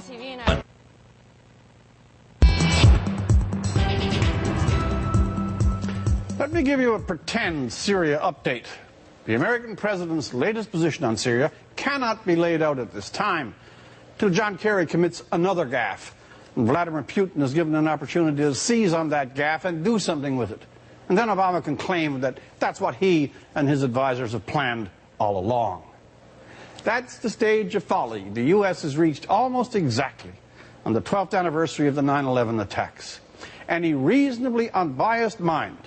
TV and Let me give you a pretend Syria update. The American president's latest position on Syria cannot be laid out at this time till John Kerry commits another gaffe. And Vladimir Putin is given an opportunity to seize on that gaffe and do something with it. And then Obama can claim that that's what he and his advisors have planned all along. That's the stage of folly the U.S. has reached almost exactly on the 12th anniversary of the 9/11 attacks. Any reasonably unbiased mind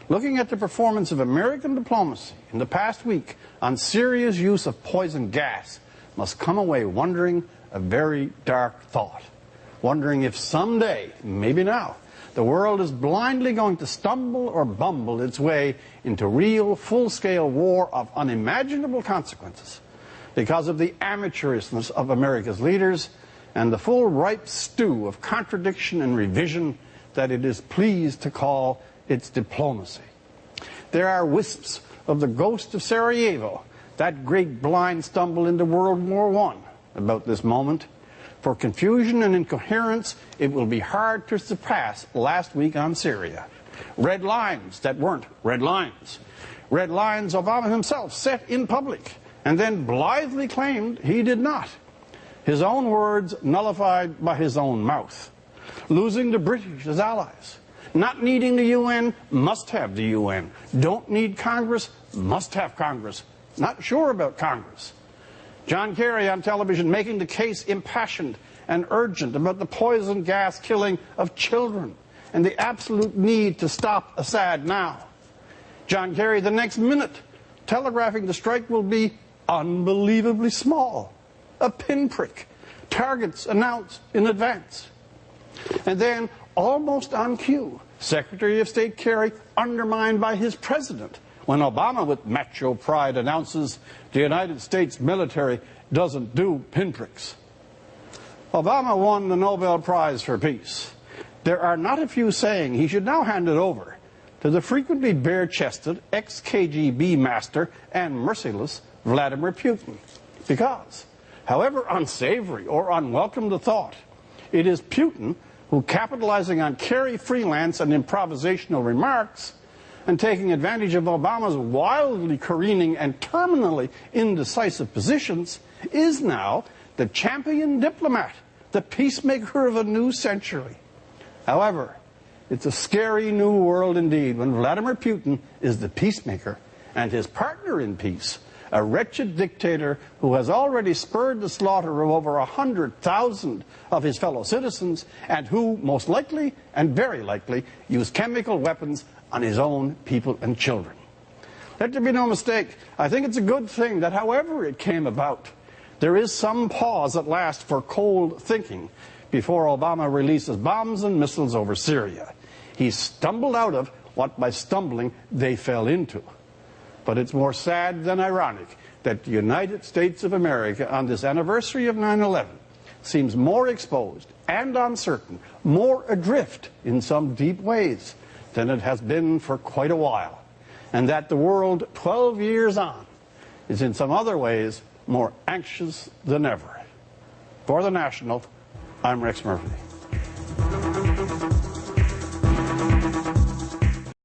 looking at the performance of American diplomacy in the past week on Syria's use of poison gas must come away wondering a very dark thought, wondering if someday, maybe now, the world is blindly going to stumble or bumble its way into real, full-scale war of unimaginable consequences because of the amateurishness of America's leaders and the full ripe stew of contradiction and revision that it is pleased to call its diplomacy. There are wisps of the ghost of Sarajevo, that great blind stumble into World War I, about this moment. For confusion and incoherence, it will be hard to surpass last week on Syria. Red lines that weren't red lines. Red lines Obama himself set in public and then blithely claimed he did not. His own words nullified by his own mouth. Losing the British as allies. Not needing the UN, must have the UN. Don't need Congress, must have Congress. Not sure about Congress. John Kerry on television making the case impassioned and urgent about the poison gas killing of children and the absolute need to stop Assad now. John Kerry the next minute telegraphing the strike will be unbelievably small, a pinprick, targets announced in advance. And then, almost on cue, Secretary of State Kerry undermined by his president when Obama, with macho pride, announces the United States military doesn't do pinpricks. Obama won the Nobel Prize for Peace. There are not a few saying he should now hand it over to the frequently bare-chested ex-KGB master and merciless Vladimir Putin. Because, however unsavory or unwelcome the thought, it is Putin who, capitalizing on Kerry freelance and improvisational remarks, and taking advantage of Obama's wildly careening and terminally indecisive positions, is now the champion diplomat, the peacemaker of a new century. However, it's a scary new world indeed when Vladimir Putin is the peacemaker and his partner in peace, a wretched dictator who has already spurred the slaughter of over 100,000 of his fellow citizens and who, most likely and very likely, used chemical weapons on his own people and children. Let there be no mistake, I think it's a good thing that however it came about, there is some pause at last for cold thinking before Obama releases bombs and missiles over Syria. He stumbled out of what by stumbling they fell into. But it's more sad than ironic that the United States of America on this anniversary of 9/11 seems more exposed and uncertain, more adrift in some deep ways than it has been for quite a while. And that the world 12 years on is in some other ways more anxious than ever. For The National, I'm Rex Murphy.